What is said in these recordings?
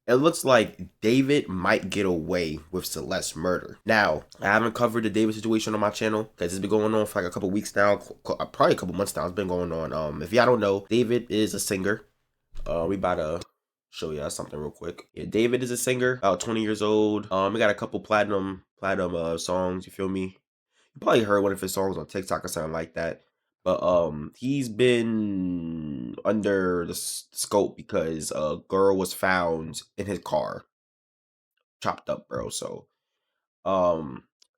It looks like David might get away with Celeste's murder. Now, I haven't covered the David situation on my channel because it's been going on for like a couple weeks now, probably a couple months now. It's been going on. If y'all don't know, David is a singer. We about to show y'all something real quick. Yeah, David is a singer, about 20 years old. We got a couple platinum songs. You feel me? You probably heard one of his songs on TikTok or something like that. But he's been under the scope because a girl was found in his car, chopped up, bro. So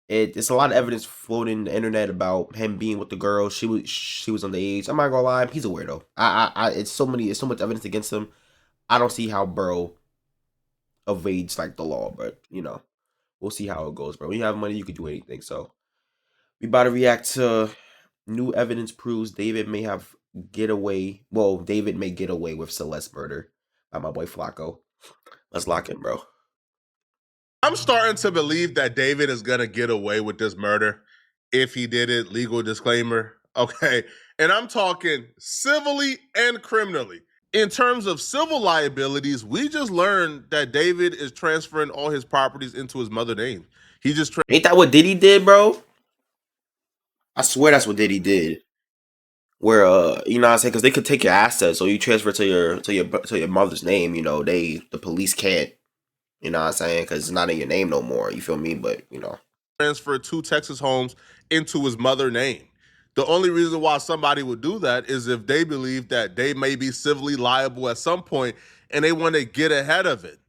it's a lot of evidence floating the internet about him being with the girl. She was underage. I'm not gonna lie, he's a weirdo. It's so much evidence against him. I don't see how bro evades like the law, but you know, we'll see how it goes, bro. When you have money, you could do anything. So we about to react to new evidence proves David may get away with Celeste's murder by my boy Flacco. Let's lock in, bro. I'm starting to believe that David is going to get away with this murder if he did it. Legal disclaimer. Okay. And I'm talking civilly and criminally. In terms of civil liabilities, we just learned that David is transferring all his properties into his mother's name. He just ain't that what Diddy did, bro? I swear that's what Diddy did. Where you know what I'm saying, because they could take your assets, so you transfer to your mother's name. You know, the police can't. You know what I'm saying, because it's not in your name no more. You feel me? But you know, transfer 2 Texas homes into his mother's name. The only reason why somebody would do that is if they believe that they may be civilly liable at some point and they want to get ahead of it.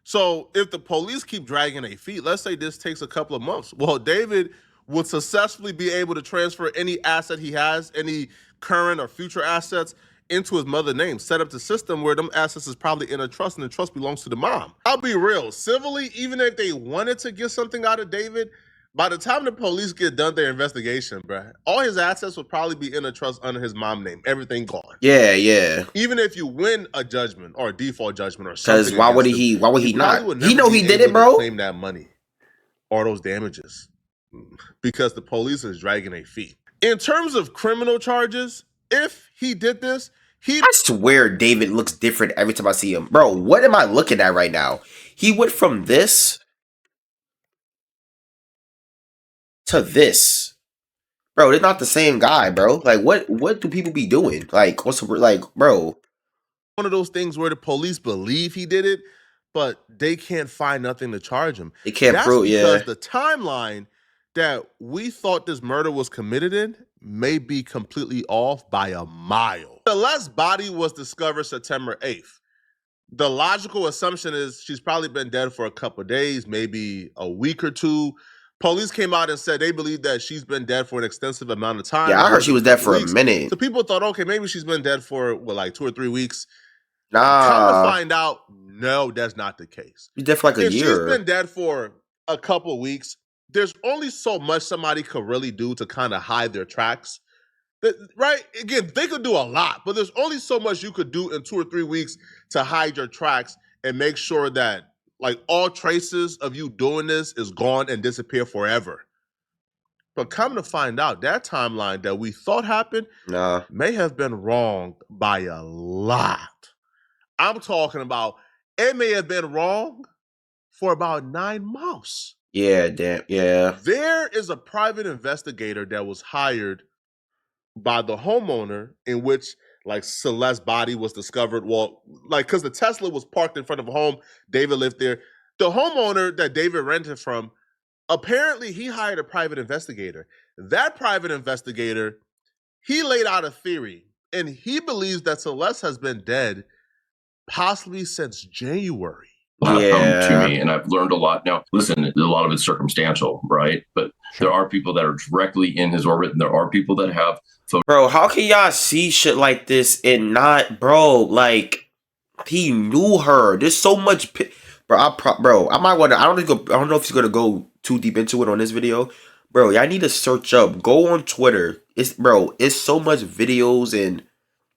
So if the police keep dragging their feet, let's say this takes a couple of months, well, David would successfully be able to transfer any asset he has, any current or future assets, into his mother's name, set up the system where them assets is probably in a trust and the trust belongs to the mom. I'll be real, civilly, even if they wanted to get something out of David, by the time the police get done their investigation, bruh, all his assets would probably be in a trust under his mom's name. Everything gone. Yeah, yeah. Even if you win a judgment or a default judgment or something, because why would he not? He know he did it, bro. Claim that money or those damages because the police is dragging their feet. In terms of criminal charges, if he did this, I swear David looks different every time I see him. Bro, what am I looking at right now? He went from this to this. Bro, they're not the same guy, bro. Like, what do people be doing? Like, bro? One of those things where the police believe he did it, but they can't find nothing to charge him. They can't prove, because the timeline that we thought this murder was committed in may be completely off by a mile. Celeste's body was discovered September 8th. The logical assumption is she's probably been dead for a couple of days, maybe a week or two. Police came out and said they believe that she's been dead for an extensive amount of time. Yeah, I heard she was dead for a minute. So people thought, okay, maybe she's been dead for like 2 or 3 weeks. Nah. Come to find out, no, that's not the case. She's dead for like a year. She's been dead for a couple of weeks. There's only so much somebody could really do to kind of hide their tracks. Right? Again, they could do a lot, but there's only so much you could do in 2 or 3 weeks to hide your tracks and make sure that like all traces of you doing this is gone and disappear forever. But come to find out, that timeline that we thought happened may have been wrong by a lot. I'm talking about it may have been wrong for about 9 months. Yeah, damn, yeah. There is a private investigator that was hired by the homeowner in which like Celeste's body was discovered. Well, like because the Tesla was parked in front of a home, David lived there. The homeowner that David rented from, apparently he hired a private investigator. That private investigator, he laid out a theory and he believes that Celeste has been dead possibly since January. Come to me, and I've learned a lot. Now, listen, a lot of it's circumstantial, right? But there are people that are directly in his orbit, and there are people that have. Bro, how can y'all see shit like this and not, bro? Like, he knew her. There's so much, bro. I might want to. I don't know if he's gonna go too deep into it on this video, bro. Y'all need to search up. Go on Twitter. It's so much videos and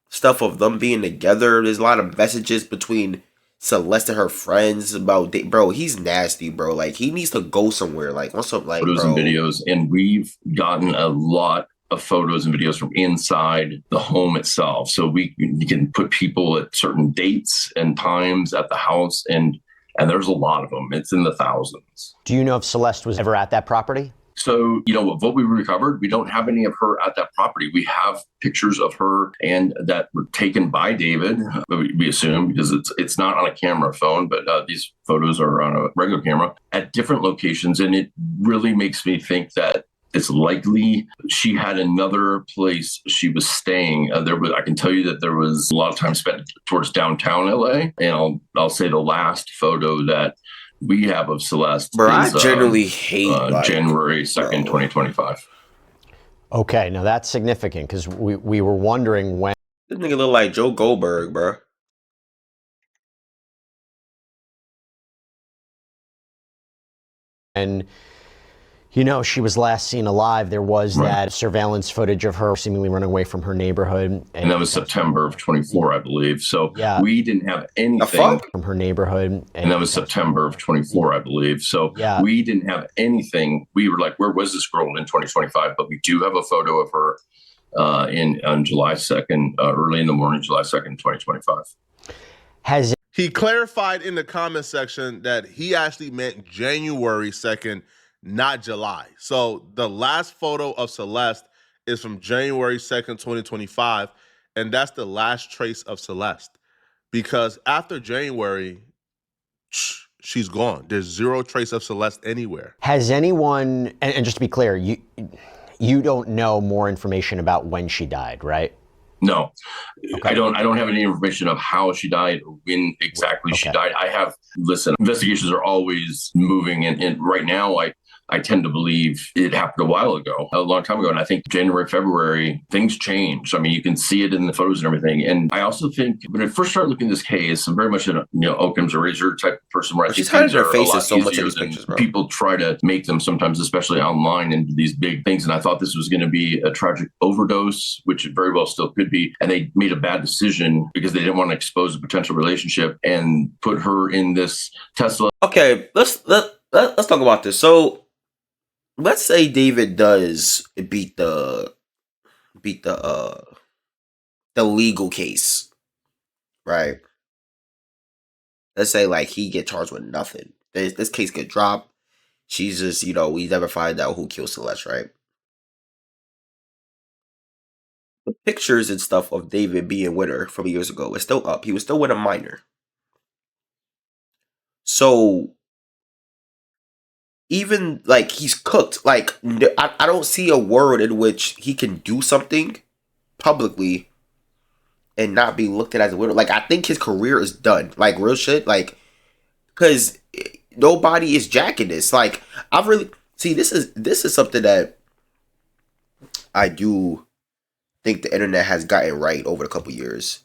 stuff of them being together. There's a lot of messages between Celeste and her friends about, bro, he's nasty, bro. Like, he needs to go somewhere. Like, on some, like, photos and videos, and we've gotten a lot of photos and videos from inside the home itself. So you can put people at certain dates and times at the house, and there's a lot of them. It's in the thousands. Do you know if Celeste was ever at that property? So, what we recovered, we don't have any of her at that property. We have pictures of her and that were taken by David, we assume, because it's not on a camera phone, but these photos are on a regular camera at different locations. And it really makes me think that it's likely she had another place she was staying. I can tell you that there was a lot of time spent towards downtown LA. And I'll say the last photo that we have of Celeste bro, is I generally hate January 2nd, 2025. Okay, now that's significant because we were wondering when. This nigga look like Joe Goldberg, bro. And she was last seen alive. There was that surveillance footage of her seemingly running away from her neighborhood. And that was September of 24, I believe. So we didn't have anything from her neighborhood. And that was September of 24, I believe. So we didn't have anything. We were like, where was this girl in 2025? But we do have a photo of her on July 2nd, early in the morning, July 2nd, 2025. He clarified in the comment section that he actually meant January 2nd, not July. So the last photo of Celeste is from January 2nd, 2025. And that's the last trace of Celeste. Because after January, she's gone. There's zero trace of Celeste anywhere. Has anyone, and just to be clear, you don't know more information about when she died, right? No, okay. I don't have any information of how she died or when exactly she died. Investigations are always moving. And right now I tend to believe it happened a long time ago. And I think January, February, things changed. I mean, you can see it in the photos and everything. And I also think when I first started looking at this case, I'm very much an Occam's razor type of person where I think things are a lot so much in these pictures, bro. People try to make them sometimes, especially online, into these big things. And I thought this was going to be a tragic overdose, which it very well still could be. And they made a bad decision because they didn't want to expose a potential relationship and put her in this Tesla. Okay, let's talk about this. So let's say David does beat the legal case, right? Let's say like he get charged with nothing. This case get dropped. She's just, we never find out who killed Celeste, right? The pictures and stuff of David being with her from years ago is still up. He was still with a minor. So even like he's cooked, like I don't see a world in which he can do something publicly and not be looked at as a winner. Like I think his career is done. Like real shit. Like because nobody is jacking this. Like I've really this is something that I do think the internet has gotten right over a couple years.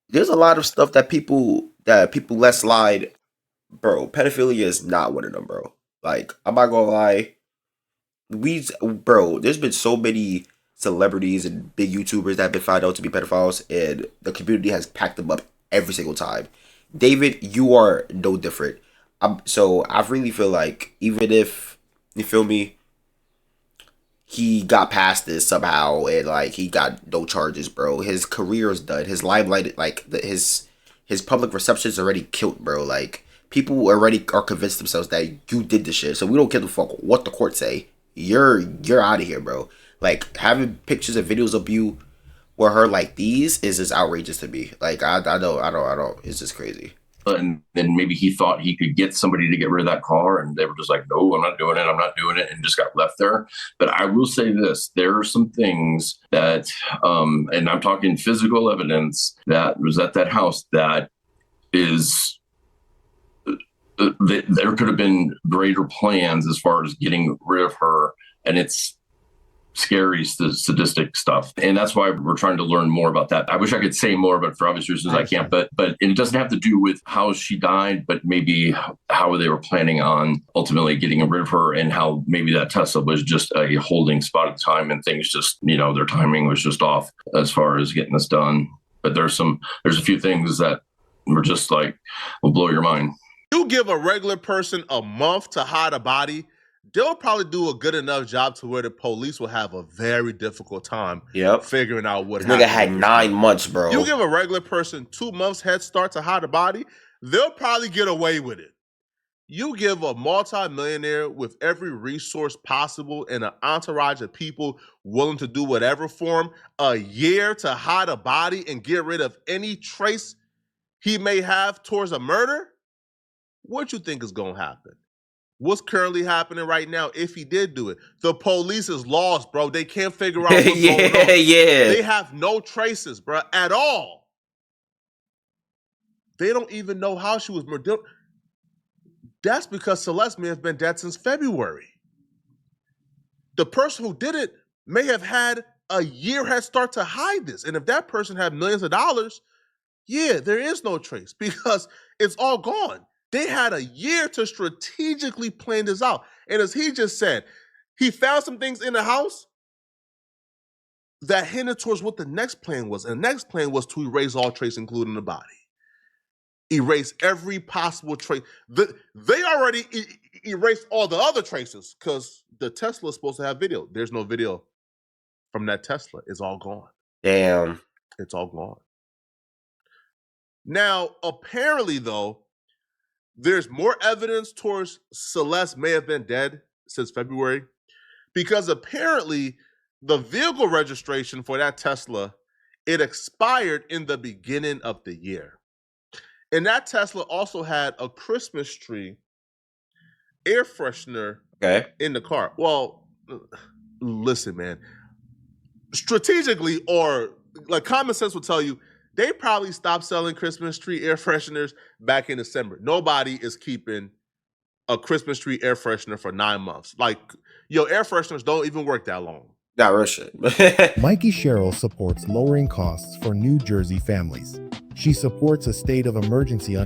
There's a lot of stuff that people let slide. Bro, pedophilia is not one of them, bro. Like, I'm not gonna lie. There's been so many celebrities and big YouTubers that have been found out to be pedophiles, and the community has packed them up every single time. David, you are no different. So I really feel like even if, you feel me, he got past this somehow and like he got no charges, bro. His career is done. His limelight, like his public reception is already killed, bro. Like people already are convinced themselves that you did this shit. So we don't give a fuck what the court say. You're out of here, bro. Like having pictures and videos of you with her like these is just outrageous to me. Like I don't. It's just crazy. And then maybe he thought he could get somebody to get rid of that car, and they were just like, no, I'm not doing it, and just got left there. But I will say this, there are some things that, and I'm talking physical evidence that was at that house that is, there could have been greater plans as far as getting rid of her, and it's scary sadistic stuff, and that's why we're trying to learn more about that. I wish I could say more, but for obvious reasons I can't. But it doesn't have to do with how she died, but maybe how they were planning on ultimately getting rid of her, and how maybe that Tesla was just a holding spot at the time, and things just, their timing was just off as far as getting this done. But there's a few things that were just like, will blow your mind. You give a regular person a month to hide a body, they'll probably do a good enough job to where the police will have a very difficult time figuring out what this happened. nigga had 9 months, bro. You give a regular person 2 months head start to hide a body, they'll probably get away with it. You give a multimillionaire with every resource possible and an entourage of people willing to do whatever for him a year to hide a body and get rid of any trace he may have towards a murder, what you think is going to happen? What's currently happening right now if he did do it? The police is lost, bro. They can't figure out what's going on. They have no traces, bro, at all. They don't even know how she was murdered. That's because Celeste may have been dead since February. The person who did it may have had a year head start to hide this. And if that person had millions of dollars, yeah, there is no trace because it's all gone. They had a year to strategically plan this out. And as he just said, he found some things in the house that hinted towards what the next plan was. And the next plan was to erase all trace, including the body. Erase every possible trace. They already erased all the other traces because the Tesla is supposed to have video. There's no video from that Tesla. It's all gone. Damn. It's all gone. Now, apparently, though, there's more evidence towards Celeste may have been dead since February because apparently the vehicle registration for that Tesla, it expired in the beginning of the year. And that Tesla also had a Christmas tree air freshener in the car. Well, listen, man. Strategically, or like common sense will tell you, they probably stopped selling Christmas tree air fresheners back in December. Nobody is keeping a Christmas tree air freshener for 9 months. Like, air fresheners don't even work that long. Not real shit. Mikey Sherrill supports lowering costs for New Jersey families. She supports a state of emergency.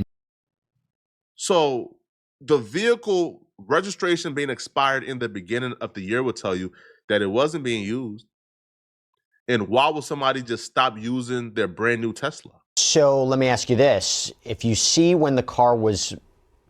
So the vehicle registration being expired in the beginning of the year will tell you that it wasn't being used. And why would somebody just stop using their brand new Tesla? So let me ask you this. If you see when the car was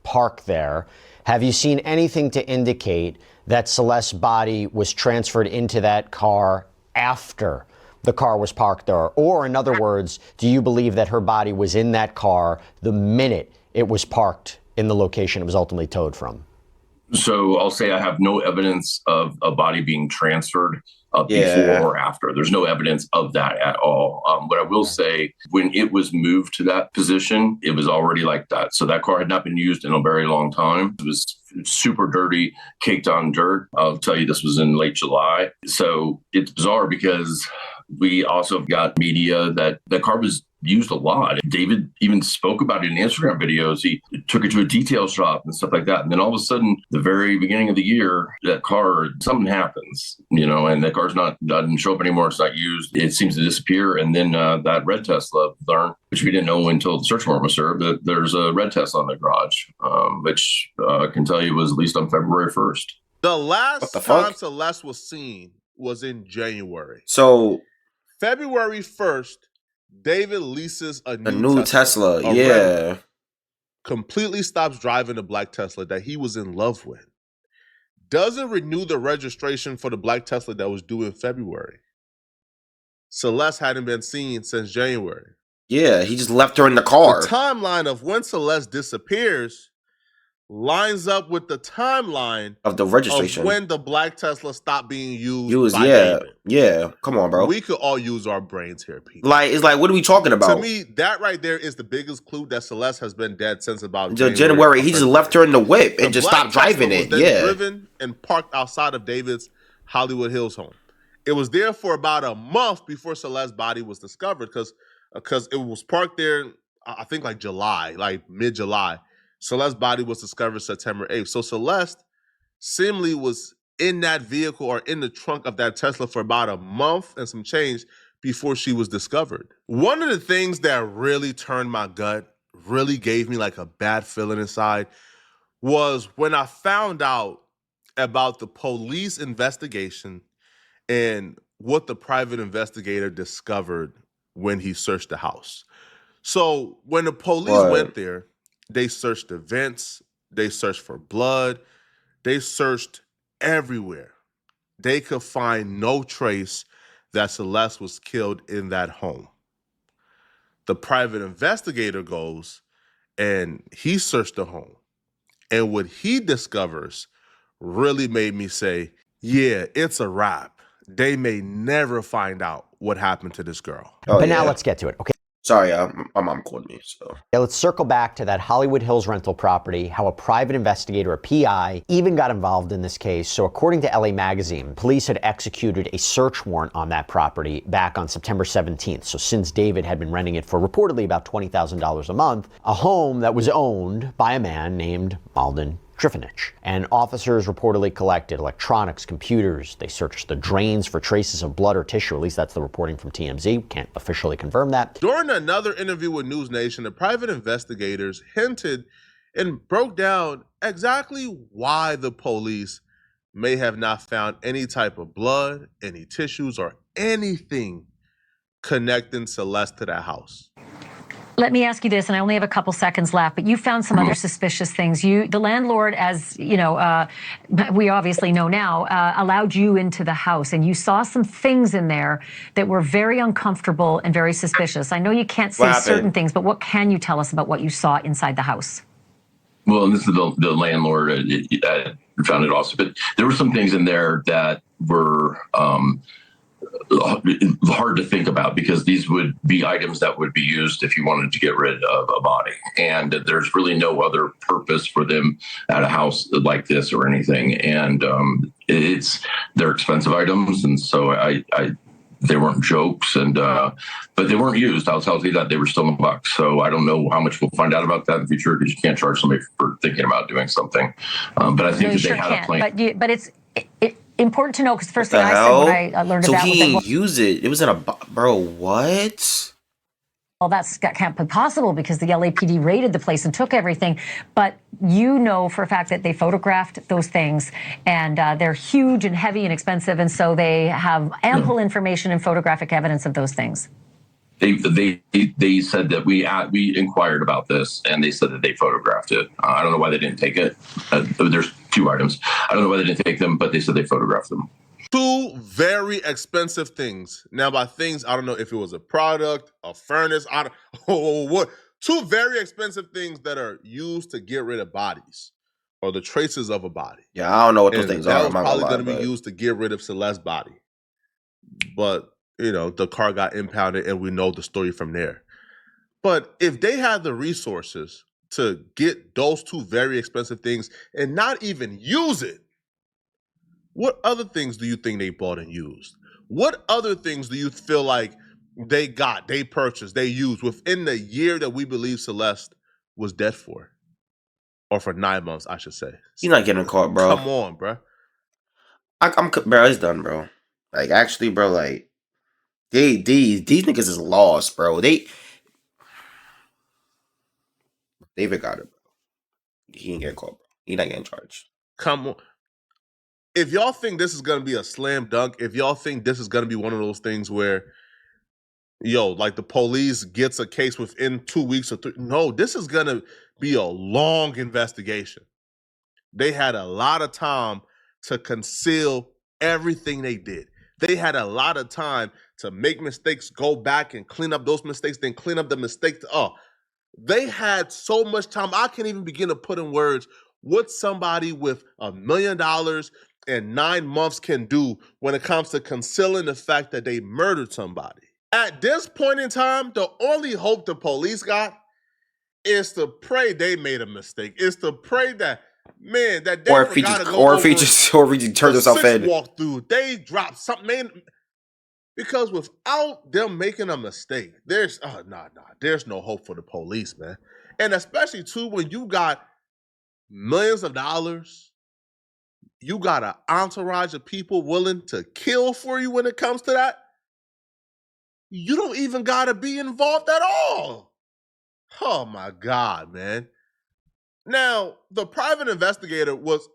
parked there, have you seen anything to indicate that Celeste's body was transferred into that car after the car was parked there? Or in other words, do you believe that her body was in that car the minute it was parked in the location it was ultimately towed from? So I'll say I have no evidence of a body being transferred before or after. There's no evidence of that at all. But I will say when it was moved to that position, it was already like that. So that car had not been used in a very long time. It was super dirty, caked on dirt. I'll tell you, this was in late July. So it's bizarre because we also got media that the car was used a lot. David even spoke about it in Instagram videos. He took it to a detail shop and stuff like that. And then all of a sudden, the very beginning of the year, that car, something happens, and that car's doesn't show up anymore. It's not used. It seems to disappear. And then that red Tesla learned, which we didn't know until the search warrant was served, that there's a red Tesla in the garage, which I can tell you was leased on February 1st. The last time Celeste was seen was in January. So February 1st, David leases a new Tesla. Yeah. Completely stops driving the black Tesla that he was in love with. Doesn't renew the registration for the black Tesla that was due in February. Celeste hadn't been seen since January. Yeah, he just left her in the car. The timeline of when Celeste disappears lines up with the timeline of the registration of when the black Tesla stopped being used by David. David. Yeah. Come on, bro. We could all use our brains here, people. It's like, what are we talking about? To me, that right there is the biggest clue that Celeste has been dead since about January. He just left her in the whip and just stopped driving it. Yeah. Driven and parked outside of David's Hollywood Hills home. It was there for about a month before Celeste's body was discovered because it was parked there, I think like July, like mid-July. Celeste's body was discovered September 8th. So Celeste seemingly was in that vehicle or in the trunk of that Tesla for about a month and some change before she was discovered. One of the things that really turned my gut, really gave me like a bad feeling inside, was when I found out about the police investigation and what the private investigator discovered when he searched the house. So when the police went there, they searched the vents, they searched for blood, they searched everywhere. They could find no trace that Celeste was killed in that home. The private investigator goes and he searched the home. And what he discovers really made me say, yeah, it's a wrap. They may never find out what happened to this girl. Oh, But now yeah. let's get to it, okay? Sorry, my mom called me, so. Yeah, let's circle back to that Hollywood Hills rental property, how a private investigator, a PI, even got involved in this case. So according to LA Magazine, police had executed a search warrant on that property back on September 17th. So since David had been renting it for reportedly about $20,000 a month, a home that was owned by a man named Malden Trifonich. And officers reportedly collected electronics, computers. They searched the drains for traces of blood or tissue. At least that's the reporting from TMZ. Can't officially confirm that. During another interview with News Nation, the private investigators hinted and broke down exactly why the police may have not found any type of blood, any tissues, or anything connecting Celeste to that house. Let me ask you this, and I only have a couple seconds left, but you found some other suspicious things. The landlord, as you know, we obviously know now, allowed you into the house, and you saw some things in there that were very uncomfortable and very suspicious. I know you can't say certain things, but what can you tell us about what you saw inside the house? Well, this is the landlord found it also, but there were some things in there that were hard to think about because these would be items that would be used if you wanted to get rid of a body. And there's really no other purpose for them at a house like this or anything. And they're expensive items. And so they weren't jokes, but they weren't used. I'll tell you that they were still in the box. So I don't know how much we'll find out about that in the future because you can't charge somebody for thinking about doing something. But I think that they had a plan. But it's important to know because the first thing I said when I learned about he was didn't use it. It was in a bro. What? Well, that can't be possible because the LAPD raided the place and took everything. But you know for a fact that they photographed those things, and they're huge and heavy and expensive, and so they have ample information and photographic evidence of those things. They said that we inquired about this, and they said that they photographed it. I don't know why they didn't take it. There's two items. I don't know why they didn't take them, but they said they photographed them. Two very expensive things. Now, by things, I don't know if it was a product, a furnace, what. Two very expensive things that are used to get rid of bodies or the traces of a body. Yeah, I don't know what those things are. That was probably going to be used to get rid of Celeste's body. But, you know, the car got impounded and we know the story from there. But if they had the resources to get those two very expensive things and not even use it, what other things do you think they bought and used? What other things do you feel like they got, they purchased, they used within the year that we believe Celeste was dead for? Or for 9 months, I should say. You're not getting caught, bro. Come on, bro. Bro, it's done, bro. Like, actually, bro, like, these niggas is lost, bro. David got it, bro. He ain't getting caught, bro. He not getting charged. Come on. If y'all think this is going to be a slam dunk, if y'all think this is going to be one of those things where, like the police gets a case within 2 weeks or 3, no, this is going to be a long investigation. They had a lot of time to conceal everything they did. They had a lot of time to make mistakes, go back and clean up those mistakes, then clean up the mistakes. They had so much time. I can't even begin to put in words what somebody with $1 million and 9 months can do when it comes to concealing the fact that they murdered somebody. At this point in time, the only hope the police got is to pray they made a mistake. Is to pray that, man, that they forgot to go or if he just turned himself in. Walk through, they dropped something, man. Because without them making a mistake, there's no hope for the police, man. And especially too when you got millions of dollars, you got an entourage of people willing to kill for you when it comes to that. You don't even got to be involved at all. Oh my God, man. Now, the private investigator was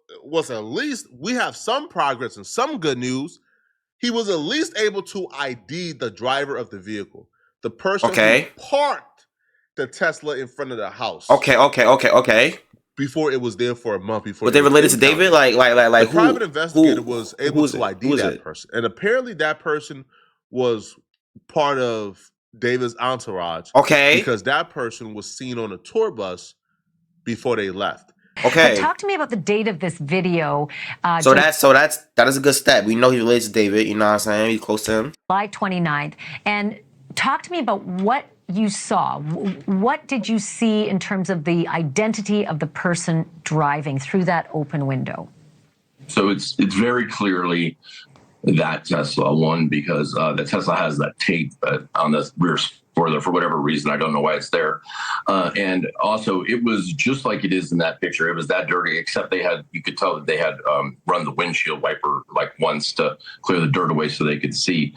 at least, we have some progress and some good news. He was at least able to ID the driver of the vehicle, the person who parked the Tesla in front of the house. Okay. before it was there for a month. Before But they it was related to David? impounded. Like The who? private investigator Who? was able Who's to it? ID Who is that it? person, and apparently that person was part of David's entourage. Okay. Because that person was seen on a tour bus before they left. Okay. But talk to me about the date of this video. So that is a good step. We know he relates to David. You know what I'm saying? He's close to him. July 29th. And talk to me about what you saw. What did you see in terms of the identity of the person driving through that open window? So it's very clearly that Tesla, one, because the Tesla has that tape on the rear spoiler for whatever reason. I don't know why it's there. And also, it was just like it is in that picture. It was that dirty, except you could tell that they had run the windshield wiper like once to clear the dirt away so they could see.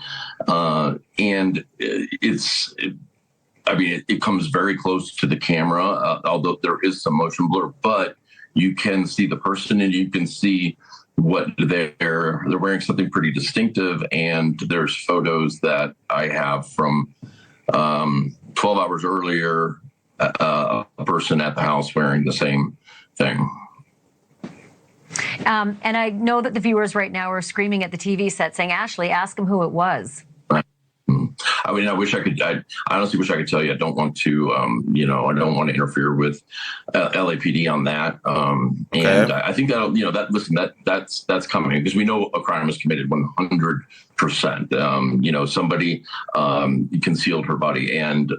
And it comes very close to the camera, although there is some motion blur, but you can see the person and you can see what they're wearing something pretty distinctive. And there's photos that I have from 12 hours earlier, a person at the house wearing the same thing. And I know that the viewers right now are screaming at the TV set saying, Ashley, ask him who it was. I mean, I honestly wish I could tell you. I don't want to, I don't want to interfere with LAPD on that. And I think that's coming because we know a crime was committed 100%. Somebody concealed her body. And,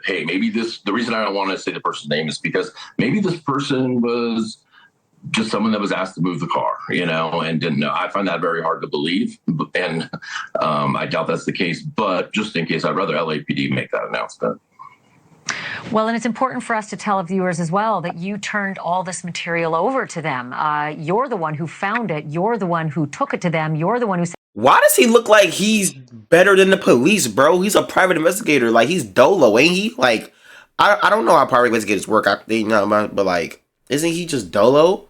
hey, maybe the reason I don't want to say the person's name is because maybe this person was just someone that was asked to move the car, and didn't know. I find that very hard to believe. And I doubt that's the case. But just in case, I'd rather LAPD make that announcement. Well, and it's important for us to tell viewers as well that you turned all this material over to them. You're the one who found it. You're the one who took it to them. You're the one who said. Why does he look like he's better than the police, bro? He's a private investigator. Like, he's dolo, ain't he? Like, I don't know how private investigators work. But like, isn't he just dolo?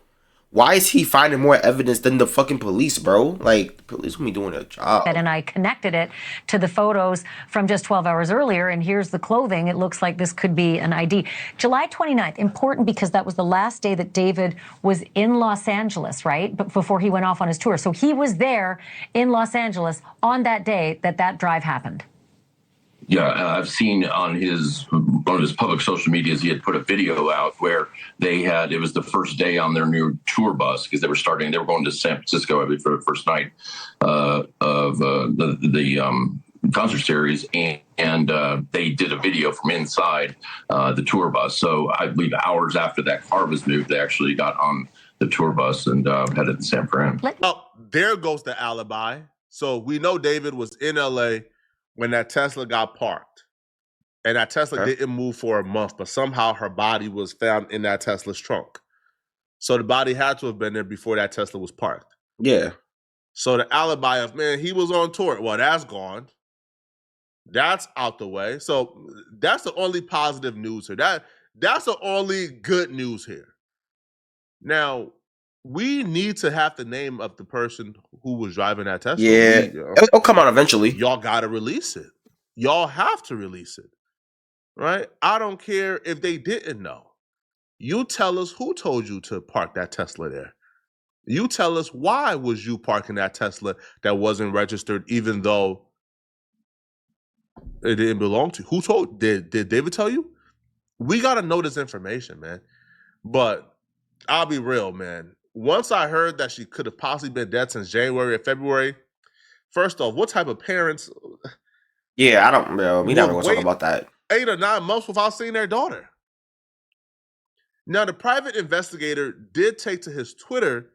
Why is he finding more evidence than the fucking police, bro? Like, the police will be doing their job. And I connected it to the photos from just 12 hours earlier, and here's the clothing. It looks like this could be an ID. July 29th, important because that was the last day that David was in Los Angeles, right? But before he went off on his tour. So he was there in Los Angeles on that day that drive happened. Yeah, I've seen on one of his public social medias, he had put a video out where it was the first day on their new tour bus because they were going to San Francisco, I believe, for the first night of the concert series. And they did a video from inside the tour bus. So I believe hours after that car was moved, they actually got on the tour bus and headed to San Fran. Oh, there goes the alibi. So we know David was in LA when that Tesla got parked, and that Tesla didn't move for a month, but somehow her body was found in that Tesla's trunk. So the body had to have been there before that Tesla was parked. Yeah. So the alibi of, man, he was on tour. Well, that's gone. That's out the way. So that's the only positive news here. That's the only good news here. Now, we need to have the name of the person who was driving that Tesla. Yeah. It'll come out eventually. Y'all got to release it. Y'all have to release it. Right? I don't care if they didn't know. You tell us who told you to park that Tesla there. You tell us why was you parking that Tesla that wasn't registered even though it didn't belong to you. Who told? Did David tell you? We got to know this information, man. But I'll be real, man. Once I heard that she could have possibly been dead since January or February, first off, what type of parents? Yeah, I don't know. We never gonna talk about that. 8 or 9 months without seeing their daughter. Now, the private investigator did take to his Twitter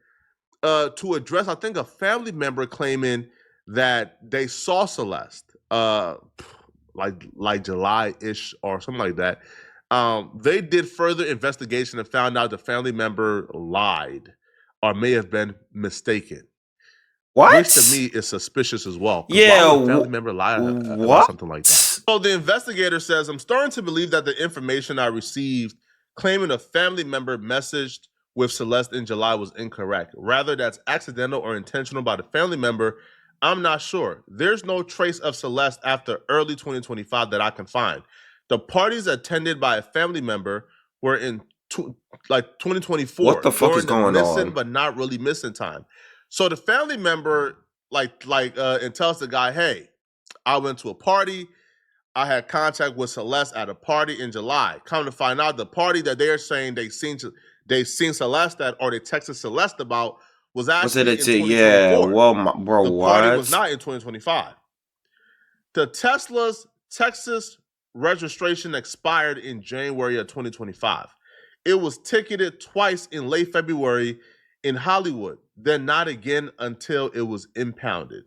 to address, I think, a family member claiming that they saw Celeste, like July-ish or something like that. They did further investigation and found out the family member lied or may have been mistaken. What? Which to me is suspicious as well. Yeah. Why would a family member lie about something like that? So the investigator says, I'm starting to believe that the information I received claiming a family member messaged with Celeste in July was incorrect. Rather, that's accidental or intentional by the family member. I'm not sure. There's no trace of Celeste after early 2025 that I can find. The parties attended by a family member were in like 2024, What the fuck during is the going missing on? but not really missing time. So the family member and tells the guy, "Hey, I went to a party. I had contact with Celeste at a party in July. Come to find out, the party that they're saying they seen Celeste at, or they texted Celeste about, was Was it actually in yeah, 2024. well, bro, The party was what? not in 2025. The Tesla's Texas registration expired in January of 2025. It was ticketed twice in late February in Hollywood, then not again until it was impounded.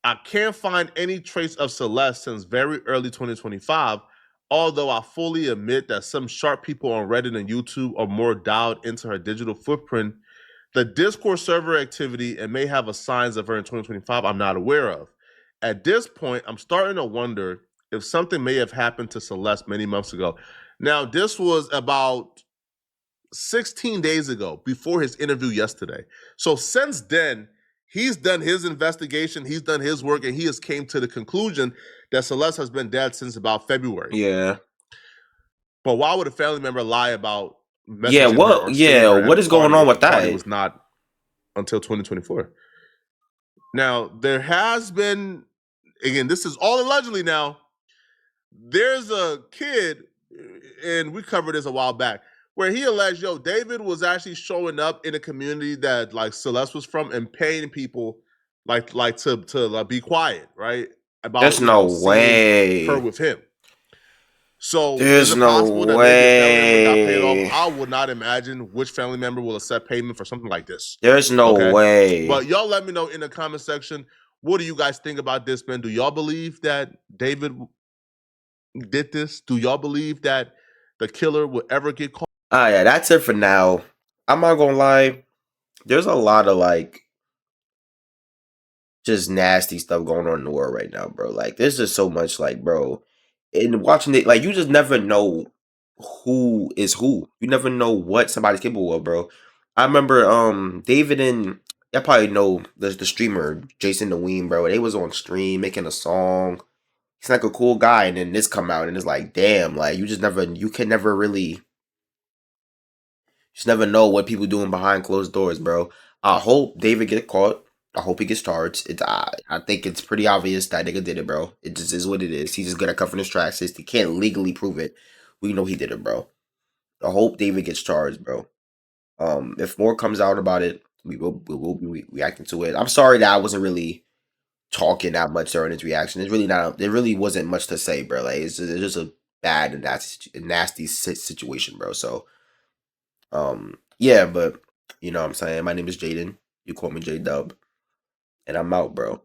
I can't find any trace of Celeste since very early 2025, although I fully admit that some sharp people on Reddit and YouTube are more dialed into her digital footprint. The Discord server activity and may have a signs of her in 2025 I'm not aware of. At this point, I'm starting to wonder if something may have happened to Celeste many months ago. Now, this was about 16 days ago, before his interview yesterday. So since then, he's done his investigation, he's done his work, and he has came to the conclusion that Celeste has been dead since about February. Yeah. But why would a family member lie about Yeah, messaging her or seeing her at what a is going party on if with the party that? was not until 2024? Now, there has been, again, this is all allegedly now, there's a kid, and we covered this a while back, where he alleged, David was actually showing up in a community that like Celeste was from and paying people to be quiet, right? About, There's no seeing her way. with him. So is There's it no possible that maybe a family member got paid off? way. I would not imagine which family member will accept payment for something like this. There's no Okay? way. But y'all let me know in the comment section, what do you guys think about this, man? Do y'all believe that David did this? Do y'all believe that the killer would ever get caught? Yeah, that's it for now. I'm not gonna lie. There's a lot of just nasty stuff going on in the world right now, bro. Like, there's just so much, bro. And watching it, you just never know who is who. You never know what somebody's capable of, bro. I remember David and I probably know the streamer Jason the Ween, bro. They was on stream making a song. He's like a cool guy, and then this come out and it's like, damn, you can never really just never know what people doing behind closed doors, bro. I hope David get caught. I hope he gets charged. I think it's pretty obvious that nigga did it, bro. It just is what it is. He's just good at covering his tracks. He can't legally prove it. We know he did it, bro. I hope David gets charged, bro. If more comes out about it, we will be reacting to it. I'm sorry that I wasn't really talking that much during his reaction. There really wasn't much to say, bro. Like it's just a bad and nasty situation, bro. So yeah, but you know what I'm saying? My name is Jaden. You call me J Dub. And I'm out, bro.